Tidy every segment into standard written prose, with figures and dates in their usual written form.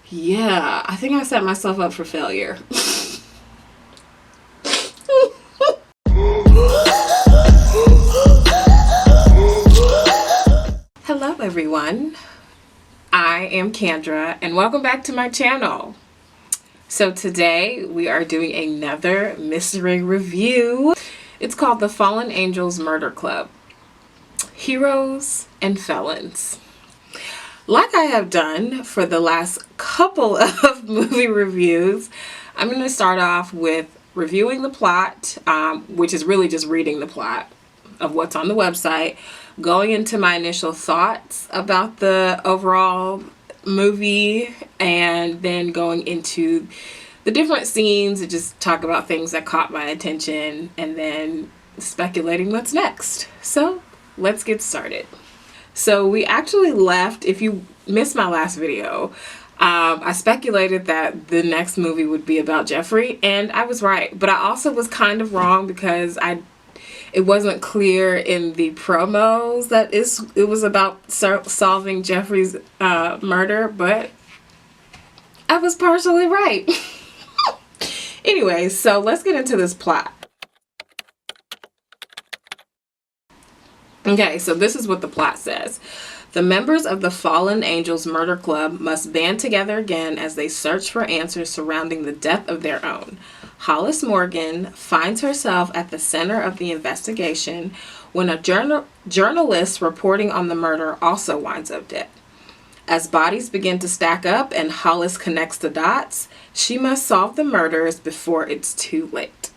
Yeah, I think I set myself up for failure. Hello everyone, I am Candra and welcome back to my channel. So today we are doing another mystery review. It's called The Fallen Angels Murder Club, Heroes and Felons. Like I have done for the last couple of movie reviews, I'm going to start off with reviewing the plot, which is really just reading the plot of what's on the website, going into my initial thoughts about the overall movie, and then going into the different scenes and just talk about things that caught my attention, and then speculating what's next. So let's get started. So we actually left, if you missed my last video, I speculated that the next movie would be about Jeffrey, and I was right. But I also was kind of wrong because it wasn't clear in the promos that it was about solving Jeffrey's murder, but I was partially right. Anyway, so let's get into this plot. Okay, so this is what the plot says. The members of the Fallen Angels Murder Club must band together again as they search for answers surrounding the death of their own. Hollis Morgan finds herself at the center of the investigation when a journalist reporting on the murder also winds up dead. As bodies begin to stack up and Hollis connects the dots, she must solve the murders before it's too late.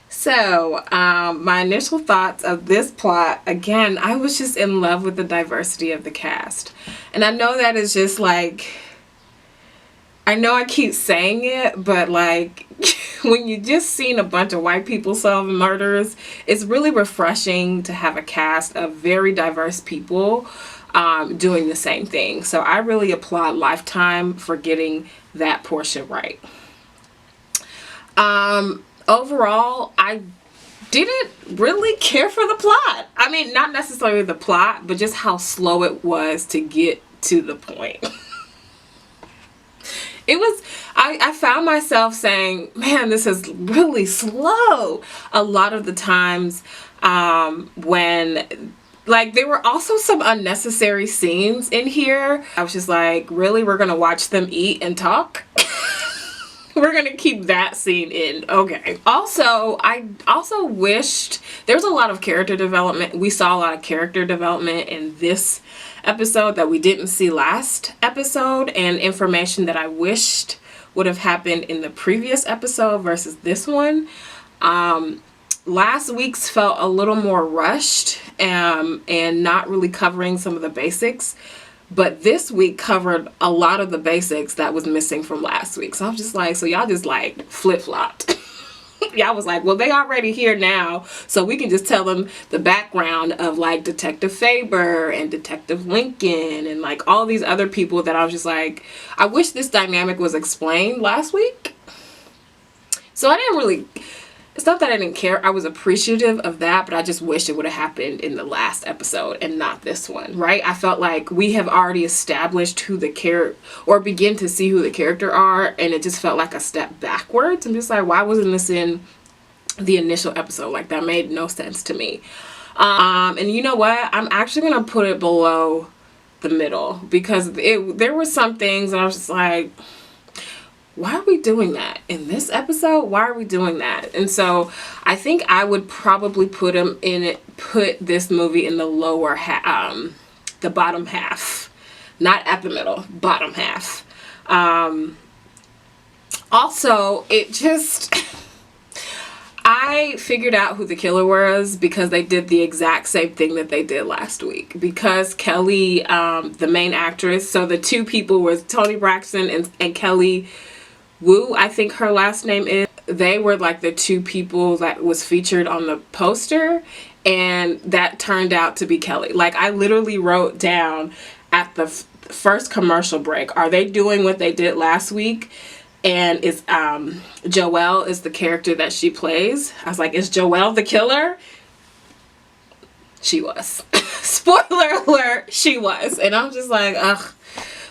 So, my initial thoughts of this plot, again, I was just in love with the diversity of the cast. And I know that is just like, I know I keep saying it, but like, when you just seen a bunch of white people solving murders, it's really refreshing to have a cast of very diverse people doing the same thing. So I really applaud Lifetime for getting that portion right. Overall, I didn't really care for the plot. I mean, not necessarily the plot, but just how slow it was to get to the point. I found myself saying, man, this is really slow a lot of the times when, like, there were also some unnecessary scenes in here. I was just like, really? We're going to watch them eat and talk? We're going to keep that scene in. Okay. Also, I also wished there was a lot of character development. We saw a lot of character development in this episode that we didn't see last episode, and information that I wished would have happened in the previous episode versus this one. Last week's felt a little more rushed and not really covering some of the basics. But this week covered a lot of the basics that was missing from last week. So I was just like, so y'all just like flip-flopped. Y'all was like, well, they already here now, so we can just tell them the background of like Detective Faber and Detective Lincoln and like all these other people that I was just like, I wish this dynamic was explained last week. So I didn't really, it's not that I didn't care. I was appreciative of that, but I just wish it would have happened in the last episode and not this one, right? I felt like we have already established who the character, or begin to see who the character are, and it just felt like a step backwards. I'm just like, why wasn't this in the initial episode? Like, that made no sense to me. And you know what? I'm actually going to put it below the middle, because there were some things that I was just like, why are we doing that in this episode? Why are we doing that? And so I think I would probably put this movie in the lower half, the bottom half, not at the middle, bottom half. Also, I figured out who the killer was because they did the exact same thing that they did last week. Because Kelly, the main actress, so the two people was Toni Braxton and Kelly Wu, I think her last name is. They were like the two people that was featured on the poster, and that turned out to be Kelly. Like, I literally wrote down at the first commercial break, are they doing what they did last week? And is Joelle is the character that she plays. I was like, is Joelle the killer? She was. Spoiler alert, she was. And I'm just like, ugh.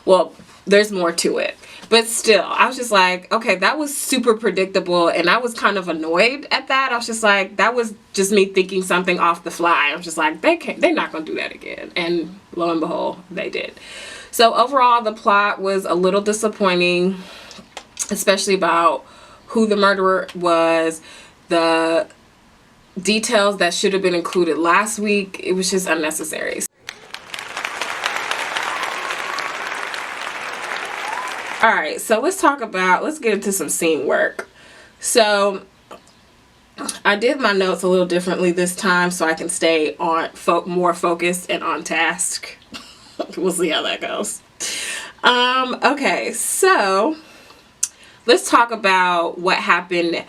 Well, there's more to it. But still, I was just like, okay, that was super predictable. And I was kind of annoyed at that. I was just like, that was just me thinking something off the fly. I was just like, they're not going to do that again. And lo and behold, they did. So overall, the plot was a little disappointing, especially about who the murderer was, the details that should have been included last week. It was just unnecessary. All right, so let's get into some scene work. So I did my notes a little differently this time so I can stay on more focused and on task. We'll see how that goes. Okay, so let's talk about what happened.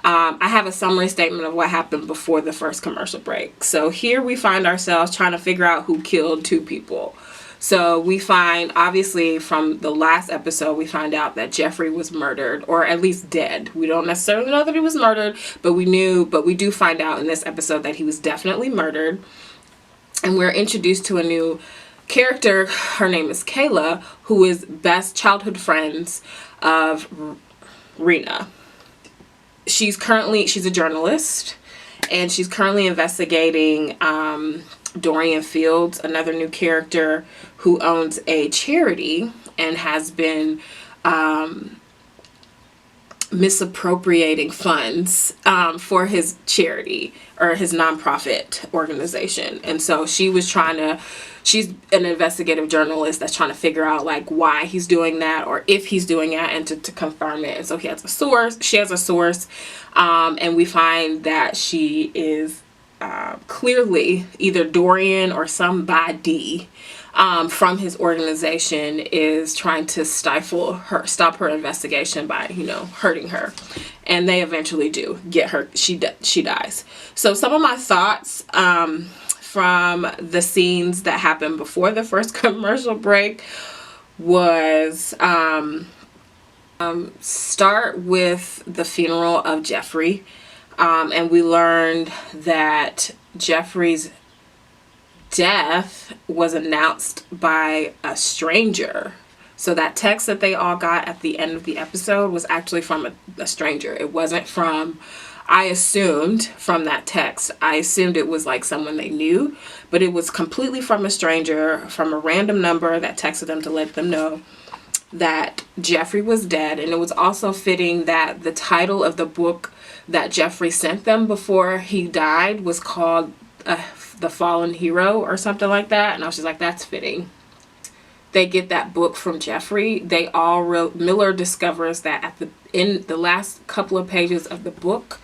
I have a summary statement of what happened before the first commercial break. So here we find ourselves trying to figure out who killed two people. So we find, obviously, from the last episode, we find out that Jeffrey was murdered, or at least dead. We don't necessarily know that he was murdered, but we do find out in this episode that he was definitely murdered. And we're introduced to a new character. Her name is Kayla, who is best childhood friends of Rena. She's a journalist, and she's currently investigating Dorian Fields, another new character who owns a charity and has been misappropriating funds for his charity or his nonprofit organization. And so she's an investigative journalist that's trying to figure out like why he's doing that or if he's doing that, and to confirm it. And so she has a source, and we find that she is clearly either Dorian or somebody from his organization is trying to stop her investigation by, hurting her. And they eventually do get her. She dies. So some of my thoughts from the scenes that happened before the first commercial break was start with the funeral of Jeffrey. And we learned that Jeffrey's death was announced by a stranger. So that text that they all got at the end of the episode was actually from a stranger. It wasn't from, I assumed from that text, I assumed it was like someone they knew, but it was completely from a stranger, from a random number that texted them to let them know that Jeffrey was dead. And it was also fitting that the title of the book that Jeffrey sent them before he died was called The Fallen Hero or something like that. And I was just like, that's fitting. They get that book from Jeffrey. Miller discovers that in the last couple of pages of the book,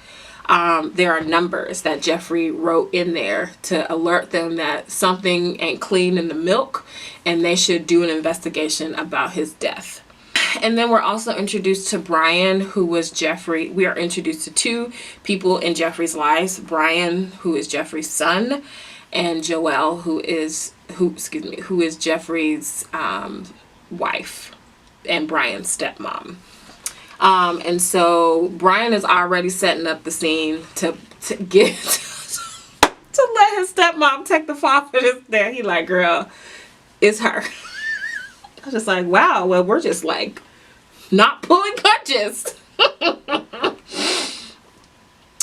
there are numbers that Jeffrey wrote in there to alert them that something ain't clean in the milk and they should do an investigation about his death. And then we're also introduced to Brian, who was Jeffrey. We are introduced to two people in Jeffrey's lives. Brian, who is Jeffrey's son, and Joelle, who is Jeffrey's wife and Brian's stepmom. And so Brian is already setting up the scene to get to let his stepmom take the fall for this there. He like, girl, it's her. I was just like, wow, well, we're just like not pulling punches.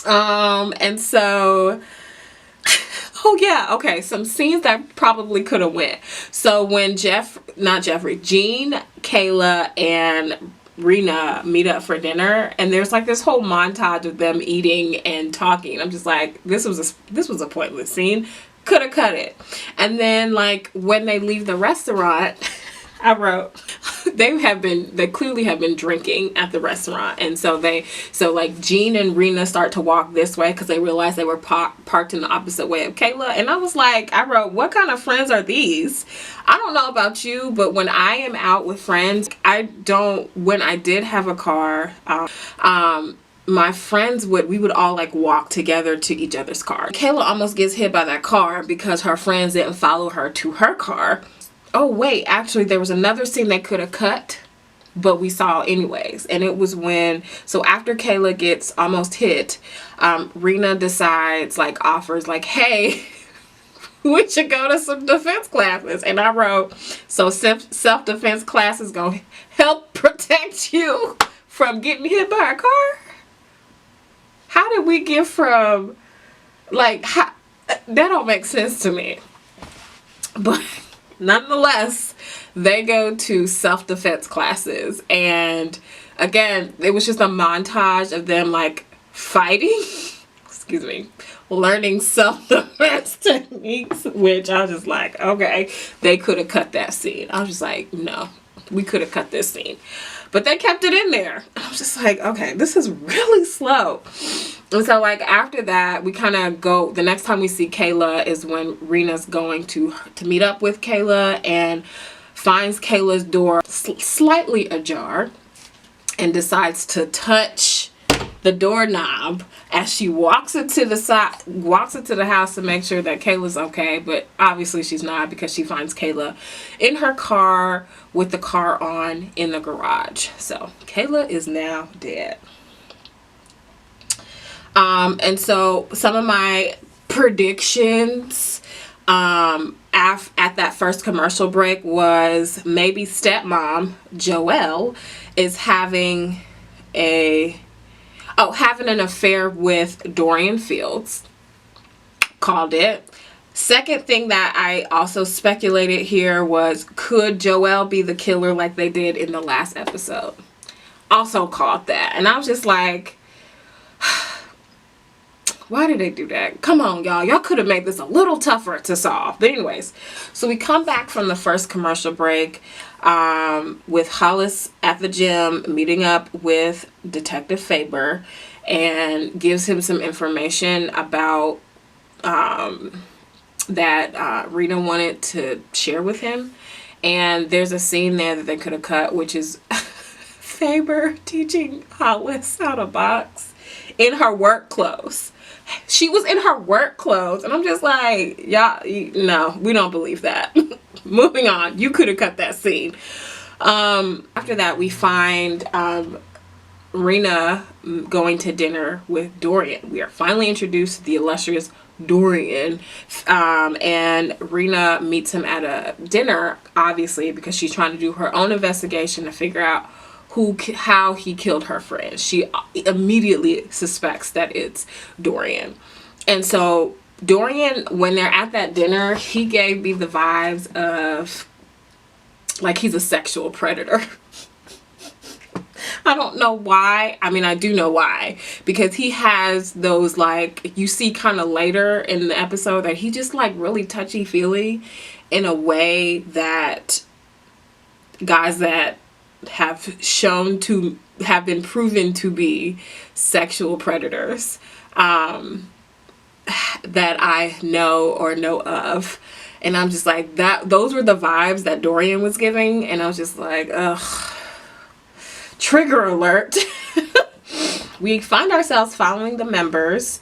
And so, oh yeah, okay, some scenes that probably could have went. So when Gene, Kayla, and Rena meet up for dinner, and there's like this whole montage of them eating and talking. I'm just like, this was a pointless scene. Could have cut it. And then like when they leave the restaurant, I wrote, they clearly have been drinking at the restaurant. And so like Gene and Rena start to walk this way because they realized they were parked in the opposite way of Kayla. And I was like, I wrote, what kind of friends are these? I don't know about you, but when I am out with friends, when I did have a car, my friends we would all like walk together to each other's car. Kayla almost gets hit by that car because her friends didn't follow her to her car. Oh wait, actually there was another scene they could have cut, but we saw anyways. And it was so after Kayla gets almost hit, Rena offers like, hey, we should go to some defense classes. And I wrote, so self-defense class is going to help protect you from getting hit by a car? How did we get from, like, that don't make sense to me. But nonetheless, they go to self-defense classes. And again, it was just a montage of them, like, fighting. Excuse me. Learning self-defense techniques, which I was just like, okay, they could have cut that scene. I was just like, no, we could have cut this scene. But they kept it in there. I was just like, okay, this is really slow. And so, like, after that, we kind of go, the next time we see Kayla is when Rena's going to meet up with Kayla and finds Kayla's door slightly ajar and decides to touch the doorknob as she walks into the house to make sure that Kayla's okay. But obviously she's not, because she finds Kayla in her car with the car on in the garage. So Kayla is now dead. And so some of my predictions at that first commercial break was maybe stepmom Joelle is having an affair with Dorian Fields. Called it. Second thing that I also speculated here was, could Joelle be the killer like they did in the last episode? Also called that. And I was just like, why did they do that? Come on, y'all. Y'all could have made this a little tougher to solve. But anyways, so we come back from the first commercial break with Hollis at the gym meeting up with Detective Faber, and gives him some information about that Rena wanted to share with him. And there's a scene there that they could have cut, which is Faber teaching Hollis how to box in her work clothes. She was in her work clothes, and I'm just like, y'all, no, we don't believe that. Moving on. You could have cut that scene. After that, we find Rena going to dinner with Dorian. We are finally introduced to the illustrious Dorian, and Rena meets him at a dinner, obviously, because she's trying to do her own investigation to figure out how he killed her friend. She immediately suspects that it's Dorian. And so Dorian, when they're at that dinner, he gave me the vibes of like he's a sexual predator. I don't know why. I mean, I do know why. Because he has those, like, you see kind of later in the episode that he just, like, really touchy-feely in a way that guys that have shown to have been proven to be sexual predators that I know or know of. And I'm just like, those were the vibes that Dorian was giving. And I was just like, ugh. Trigger alert. We find ourselves following the members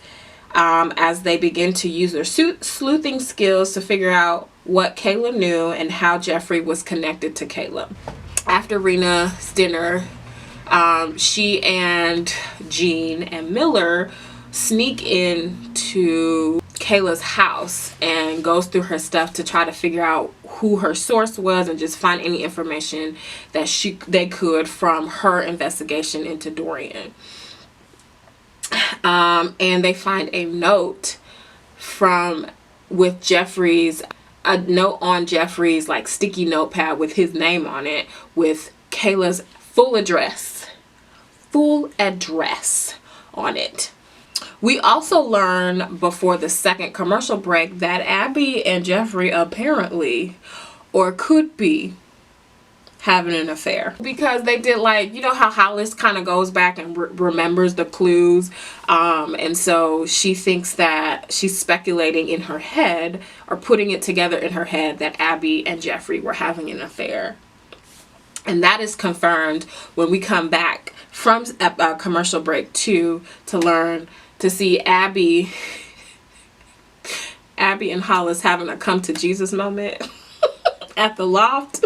as they begin to use their sleuthing skills to figure out what Kayla knew and how Jeffrey was connected to Kayla. After Rena's dinner, she and Jean and Miller sneak into Kayla's house and goes through her stuff to try to figure out who her source was and just find any information that they could from her investigation into Dorian. And they find a note a note on Jeffrey's like sticky notepad with his name on it, with Kayla's full address on it. We also learn before the second commercial break that Abby and Jeffrey apparently, or could be, having an affair. Because they did, like, you know how Hollis kind of goes back and remembers the clues. And so she thinks that she's speculating in her head, or putting it together in her head, that Abby and Jeffrey were having an affair. And that is confirmed when we come back from commercial break 2 to see Abby and Hollis having a come to Jesus moment at the loft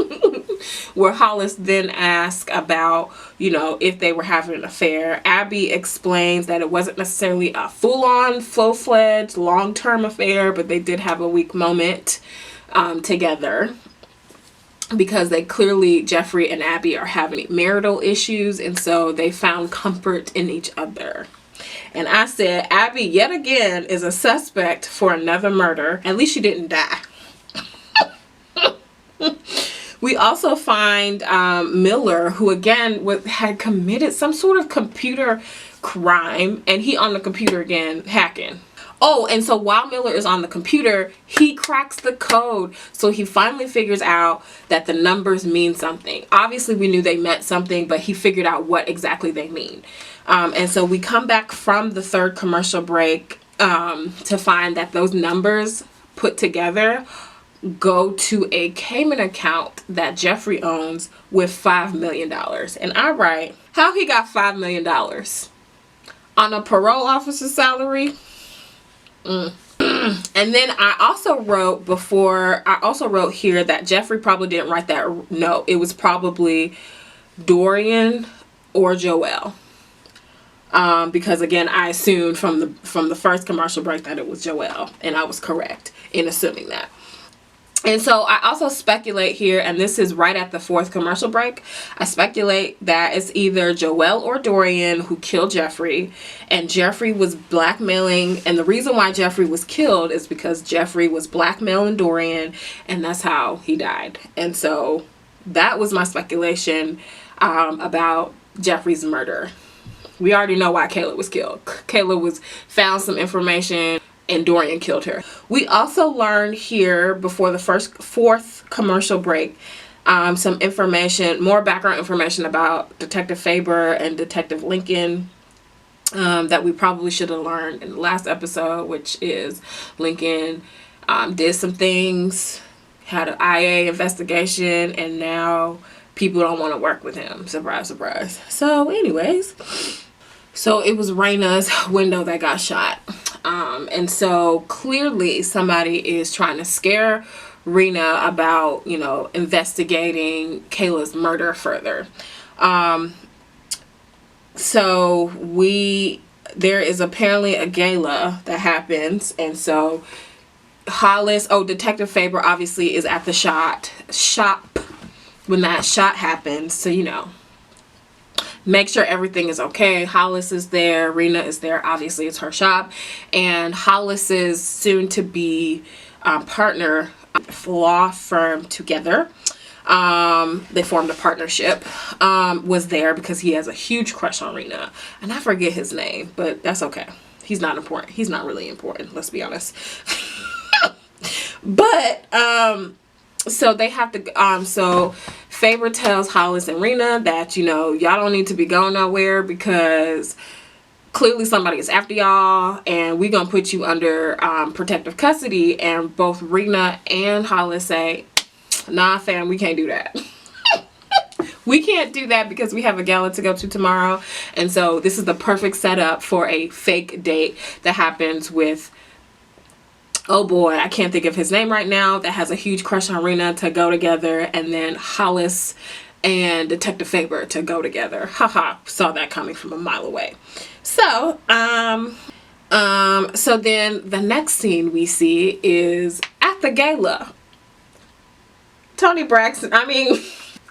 where Hollis then asks about, you know, if they were having an affair. Abby explains that it wasn't necessarily a full-on, full-fledged, long-term affair, but they did have a weak moment together, because they clearly, Jeffrey and Abby, are having marital issues, and so they found comfort in each other. And I said, Abby, yet again, is a suspect for another murder. At least she didn't die. We also find Miller, who again had committed some sort of computer crime, and he on the computer again hacking. Oh, and so while Miller is on the computer, he cracks the code. So he finally figures out that the numbers mean something. Obviously, we knew they meant something, but he figured out what exactly they mean. And so we come back from the third commercial break to find that those numbers put together go to a Cayman account that Jeffrey owns with $5 million. And I write, how he got $5 million? On a parole officer's salary? And then I also wrote here that Jeffrey probably didn't write that note. It was probably Dorian or Joelle. Because again, I assumed from the first commercial break that it was Joelle, and I was correct in assuming that. And so I also speculate here, and this is right at the fourth commercial break, I speculate that it's either Joelle or Dorian who killed Jeffrey, and Jeffrey was blackmailing, and the reason why Jeffrey was killed is because Jeffrey was blackmailing Dorian, and that's how he died. And so that was my speculation about Jeffrey's murder. We already know why Kayla was killed. Kayla found some information, and Dorian killed her. We also learned here before the fourth commercial break some information, more background information about Detective Faber and Detective Lincoln that we probably should have learned in the last episode, which is Lincoln did some things, had an IA investigation, and now people don't want to work with him. Surprise, surprise. So anyways, so it was Raina's window that got shot. And so clearly somebody is trying to scare Rena about, you know, investigating Kayla's murder further. So there is apparently a gala that happens, and so Detective Faber obviously is at the shop when that shot happens, so you know, make sure everything is okay. Hollis is there, Rena is there, obviously it's her shop, and Hollis's soon-to-be partner, law firm together, they formed a partnership, was there because he has a huge crush on Rena, and I forget his name, but that's okay. He's not important. He's not really important, let's be honest. But so they have to so Faber tells Hollis and Rena that, you know, y'all don't need to be going nowhere because clearly somebody is after y'all, and we gonna put you under protective custody. And both Rena and Hollis say, nah fam, we can't do that. We can't do that because we have a gala to go to tomorrow. And so this is the perfect setup for a fake date that happens with, oh boy, I can't think of his name right now, that has a huge crush on Rena, to go together, and then Hollis and Detective Faber to go together. Haha, saw that coming from a mile away. So, so then the next scene we see is at the gala.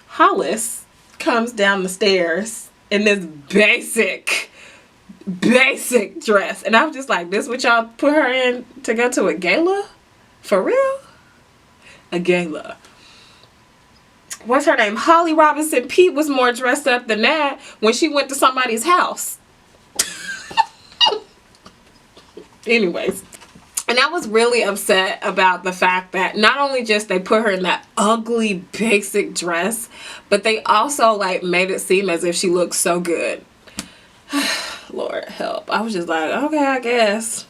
Hollis comes down the stairs in this basic dress, and I'm just like, this what y'all put her in to go to a gala? For real? A gala. What's her name? Holly Robinson Pete was more dressed up than that when she went to somebody's house. Anyways, and I was really upset about the fact that not only just they put her in that ugly basic dress, but they also like made it seem as if she looked so good. Lord help. I was just like, okay, I guess.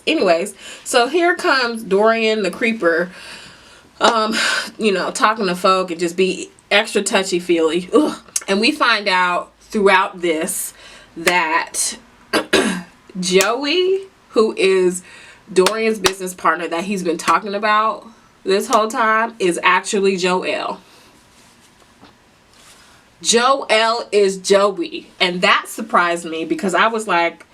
Anyways, so here comes Dorian the creeper, you know, talking to folk and just be extra touchy-feely. And we find out throughout this that Joey, who is Dorian's business partner that he's been talking about this whole time is actually Joelle. Joelle is Joey. And that surprised me because I was like,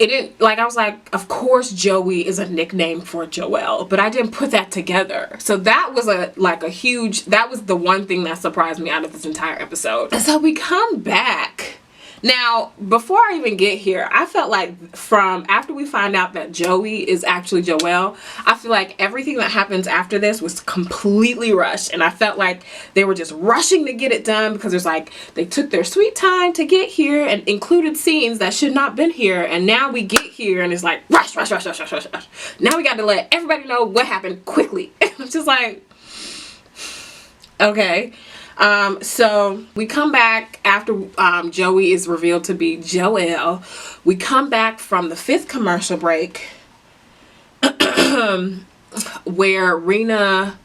I was like, of course Joey is a nickname for Joelle, but I didn't put that together. So that was that was the one thing that surprised me out of this entire episode. And so we come back. Now, before I even get here, I felt like after we find out that Joey is actually Joelle, I feel like everything that happens after this was completely rushed. And I felt like they were just rushing to get it done because they took their sweet time to get here and included scenes that should not been here. And now we get here and it's like, rush, rush, rush, rush, rush, rush, rush. Now we got to let everybody know what happened quickly. I'm just like, okay. So we come back after Joey is revealed to be Joelle. We come back from the 5th commercial break where Rena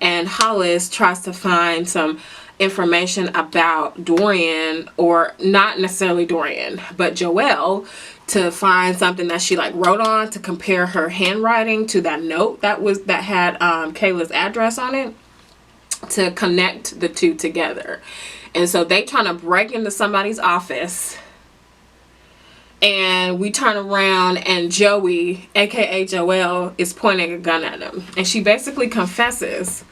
and Hollis tries to find some information about Dorian, or not necessarily Dorian, but Joelle, to find something that she wrote on to compare her handwriting to that note that had Kayla's address on it, to connect the two together. And so they trying to break into somebody's office, and we turn around and Joey, aka Joelle, is pointing a gun at him, and she basically confesses.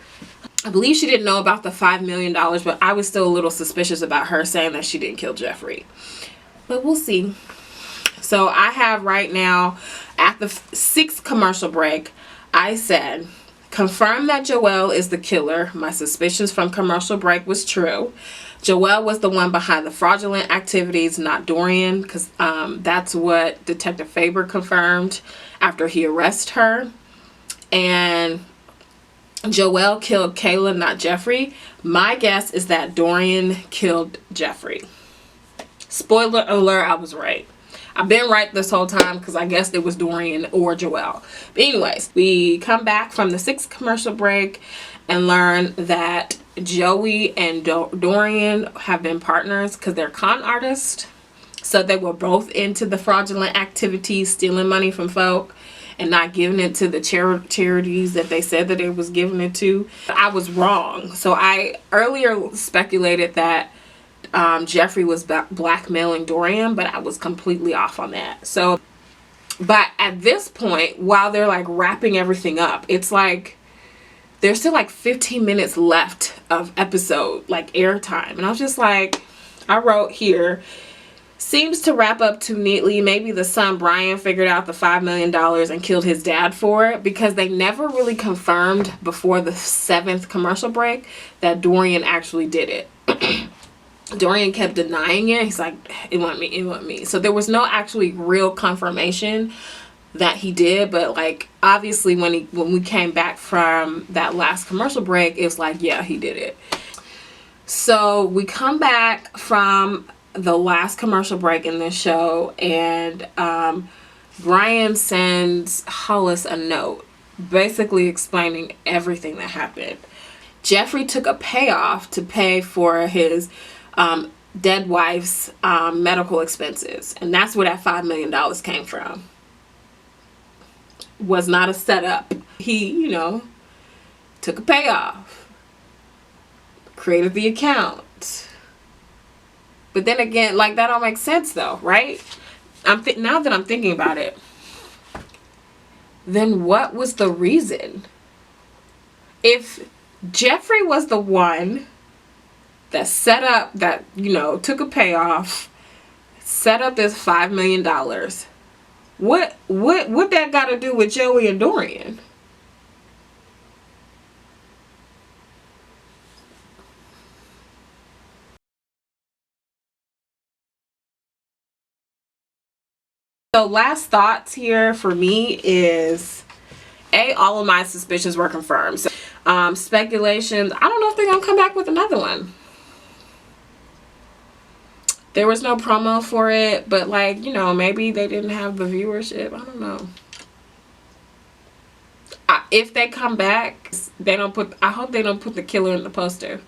I believe she didn't know about the $5 million, but I was still a little suspicious about her saying that she didn't kill Jeffrey, but we'll see. So I have right now, at the 6th commercial break, I said, confirm that Joelle is the killer. My suspicions from commercial break was true. Joelle was the one behind the fraudulent activities, not Dorian, because that's what Detective Faber confirmed after he arrested her. And Joelle killed Kayla, not Jeffrey. My guess is that Dorian killed Jeffrey. Spoiler alert, I was right. I've been right this whole time because I guessed it was Dorian or Joelle. But anyways, we come back from the 6th commercial break and learn that Joey and Dorian have been partners because they're con artists. So they were both into the fraudulent activities, stealing money from folk and not giving it to the charities that they said that it was giving it to. I was wrong. So I earlier speculated that Jeffrey was blackmailing Dorian, but I was completely off on that. So, but at this point, while they're wrapping everything up, it's there's still 15 minutes left of episode airtime, and I was just I wrote here, seems to wrap up too neatly. Maybe the son Brian figured out the $5 million and killed his dad for it, because they never really confirmed before the 7th commercial break that Dorian actually did it. Dorian kept denying it. He's like, it wasn't me, it wasn't me. So there was no actually real confirmation that he did, but obviously when we came back from that last commercial break, it was yeah, he did it. So we come back from the last commercial break in this show, and Brian sends Hollis a note basically explaining everything that happened. Jeffrey took a payoff to pay for his dead wife's medical expenses, and that's where that $5 million came from. Was not a setup. He, took a payoff, created the account. But then again, that don't make sense though, right? Now that I'm thinking about it, then what was the reason? If Jeffrey was the one that set up, that took a payoff, set up this $5 million, what that got to do with Joey and Dorian? So last thoughts here for me is, all of my suspicions were confirmed. So, speculations, I don't know if they're gonna come back with another one. There was no promo for it, but maybe they didn't have the viewership. I don't know. If they come back, I hope they don't put the killer in the poster,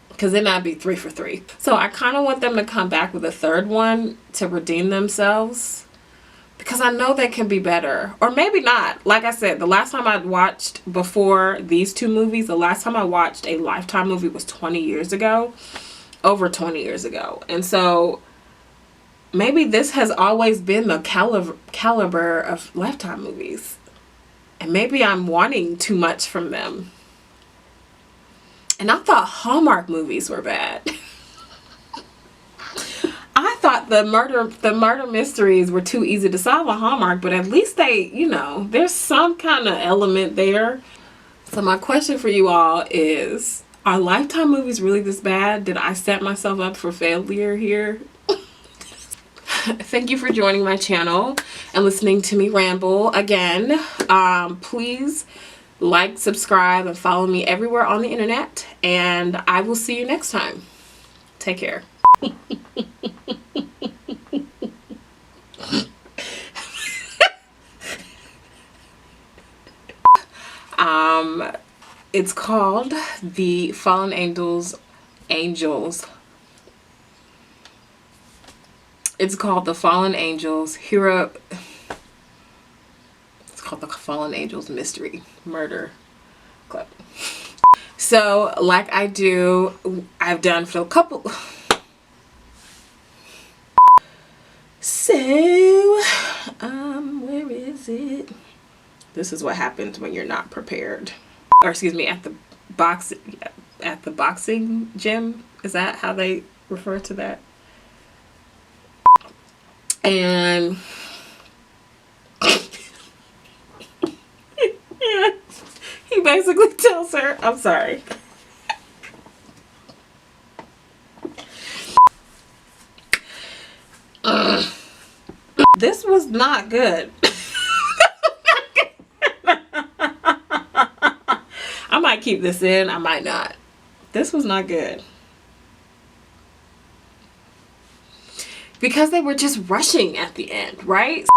because then that'd be 3 for 3. So I kind of want them to come back with a third one to redeem themselves. because I know they can be better, or maybe not. Like I said, the last time I watched, before these two movies, the last time I watched a Lifetime movie was 20 years ago, over 20 years ago. And so maybe this has always been the caliber of Lifetime movies, and maybe I'm wanting too much from them. And I thought Hallmark movies were bad. I thought the murder mysteries were too easy to solve on Hallmark, but at least they, you know, there's some kind of element there. So my question for you all is, are Lifetime movies really this bad? Did I set myself up for failure here? Thank you for joining my channel and listening to me ramble again. Please like, subscribe, and follow me everywhere on the internet, and I will see you next time. Take care. It's called the Fallen Angels. It's called the Fallen Angels Hero. It's called the Fallen Angels Mystery Murder Club. So, like I do, I've done for a couple. So, where is it? This is what happens when you're not prepared. Or excuse me, at the boxing gym. Is that how they refer to that? And he basically tells her, I'm sorry. This was not good. I might keep this in, I might not. This was not good. Because they were just rushing at the end, right?